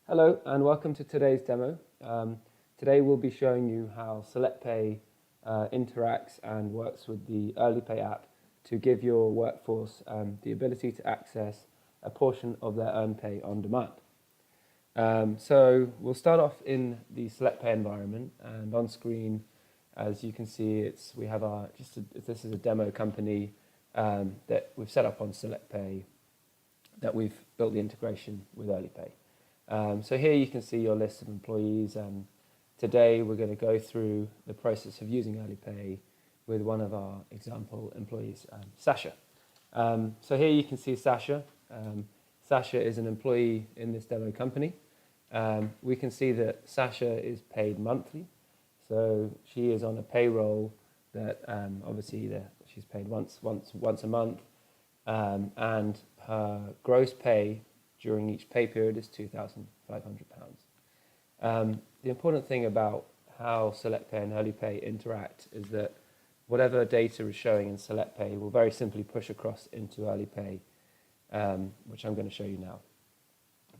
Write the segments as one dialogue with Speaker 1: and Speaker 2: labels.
Speaker 1: Hello and welcome to today's demo. Today we'll be showing you how SelectPay interacts and works with the EarlyPay app to give your workforce the ability to access a portion of their earned pay on demand. So we'll start off in the SelectPay environment, and on screen, as you can see, this is a demo company that we've set up on SelectPay, that we've built the integration with EarlyPay. So here you can see your list of employees, and today we're going to go through the process of using EarlyPay with one of our example employees, Sasha. So here you can see Sasha. Sasha is an employee in this demo company. We can see that Sasha is paid monthly, so she is on a payroll that she's paid once a month, and her gross pay during each pay period is £2,500. The important thing about how SelectPay and EarlyPay interact is that whatever data is showing in SelectPay will very simply push across into EarlyPay, which I'm going to show you now.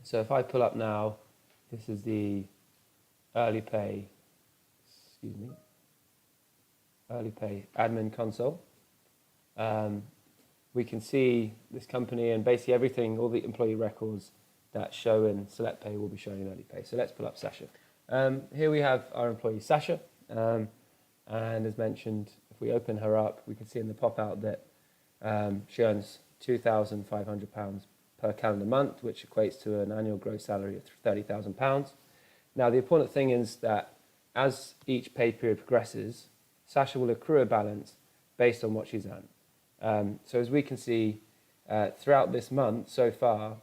Speaker 1: So if I pull up now, this is the EarlyPay admin console. We can see this company and basically everything, all the employee records that show in SelectPay will be showing in EarlyPay. So let's pull up Sasha. Here we have our employee Sasha, and as mentioned, if we open her up, we can see in the pop-out that she earns £2,500 per calendar month, which equates to an annual gross salary of £30,000. Now, the important thing is that as each pay period progresses, Sasha will accrue a balance based on what she's earned. So as we can see, throughout this month so far,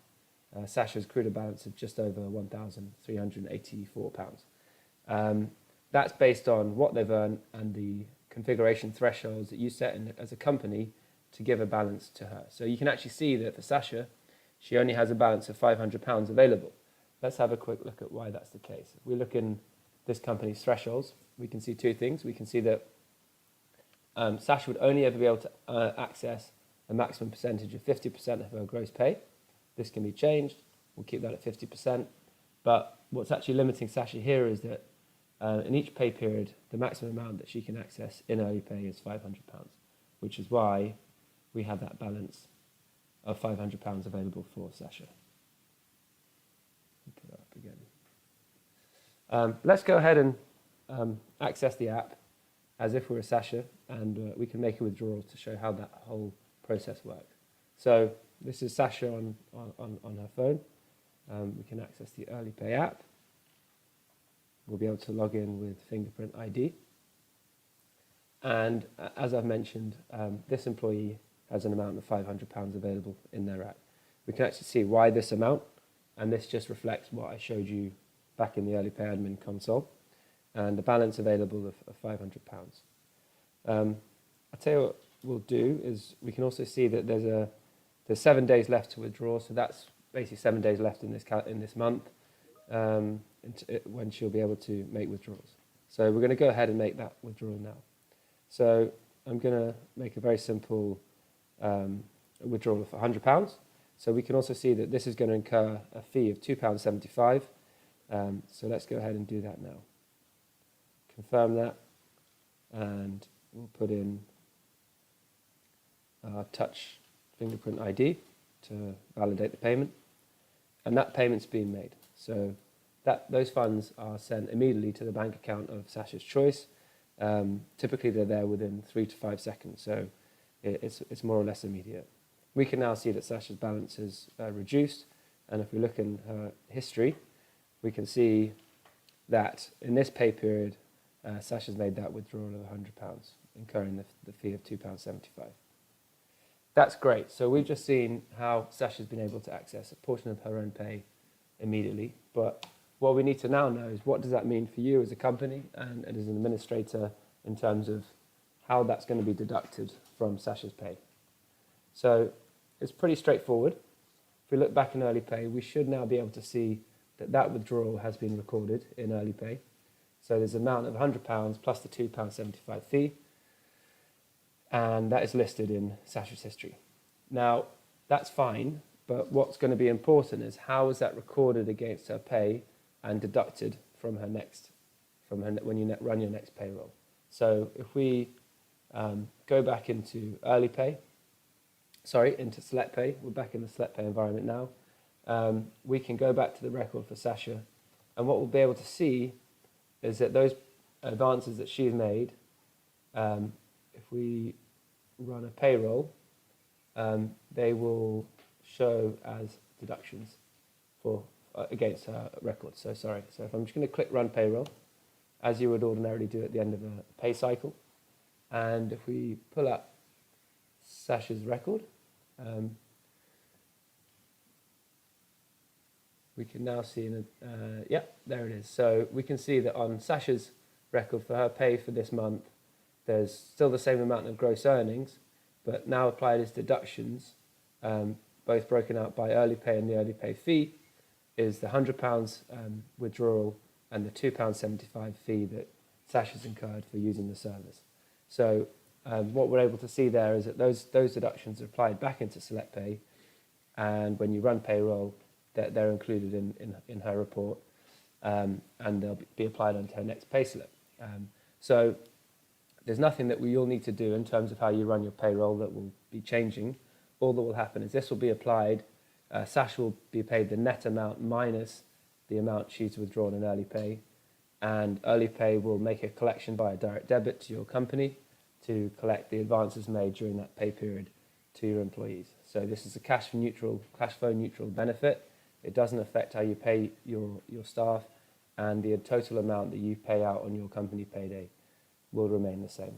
Speaker 1: Sasha's accrued a balance of just over £1,384. That's based on what they've earned and the configuration thresholds that you set in as a company to give a balance to her. So you can actually see that for Sasha, she only has a balance of £500 available. Let's have a quick look at why that's the case. If we look in this company's thresholds, we can see two things. We can see that Sasha would only ever be able to access a maximum percentage of 50% of her gross pay. This can be changed. We'll keep that at 50%. But what's actually limiting Sasha here is that in each pay period, the maximum amount that she can access in EarlyPay is £500, which is why we have that balance of £500 available for Sasha. Put that up again. Let's go ahead and access the app as if we're a Sasha, and we can make a withdrawal to show how that whole process works. So this is Sasha on her phone. We can access the EarlyPay app. We'll be able to log in with fingerprint ID. And as I've mentioned, this employee has an amount of £500 available in their app. We can actually see why this amount, and this just reflects what I showed you back in the EarlyPay admin console, and the balance available of £500. I'll tell you what we'll do is we can also see that there's 7 days left to withdraw, so that's basically 7 days left in this month when she'll be able to make withdrawals. So we're going to go ahead and make that withdrawal now. So I'm going to make a very simple withdrawal of £100. So we can also see that this is going to incur a fee of £2.75. So let's go ahead and do that now. Confirm that, and we'll put in our touch fingerprint ID to validate the payment, and that payment's been made. So those funds are sent immediately to the bank account of Sasha's choice. Typically they're there within 3 to 5 seconds, so it's more or less immediate. We can now see that Sasha's balance is reduced, and if we look in her history, we can see that in this pay period, Sasha's made that withdrawal of £100, incurring the fee of £2.75. That's great. So we've just seen how Sasha's been able to access a portion of her own pay immediately. But what we need to now know is, what does that mean for you as a company and as an administrator in terms of how that's going to be deducted from Sasha's pay. So it's pretty straightforward. If we look back in EarlyPay, we should now be able to see that withdrawal has been recorded in EarlyPay. So there's an amount of £100 plus the £2.75 fee, and that is listed in Sasha's history. Now, that's fine But what's going to be important is how is that recorded against her pay and deducted from her when you run your next payroll. So if we go back into into SelectPay, we're back in the SelectPay environment now. We can go back to the record for Sasha, and what we'll be able to see is that those advances that she's made, if we run a payroll, they will show as deductions against her record. So if I'm just going to click Run Payroll, as you would ordinarily do at the end of a pay cycle, and if we pull up Sasha's record, we can now see, there it is. So we can see that on Sasha's record for her pay for this month, there's still the same amount of gross earnings, but now applied as deductions, both broken out by early pay and the early pay fee, is the £100 withdrawal and the £2.75 fee that Sasha's incurred for using the service. So what we're able to see there is that those deductions are applied back into SelectPay, and when you run payroll, they're included in her report, and they'll be applied onto her next pay slip. So there's nothing that we all need to do in terms of how you run your payroll that will be changing. All that will happen is this will be applied. Sasha will be paid the net amount minus the amount she's withdrawn in early pay, and early pay will make a collection by a direct debit to your company to collect the advances made during that pay period to your employees. So this is a cash flow neutral benefit. It doesn't affect how you pay your staff, and the total amount that you pay out on your company payday will remain the same.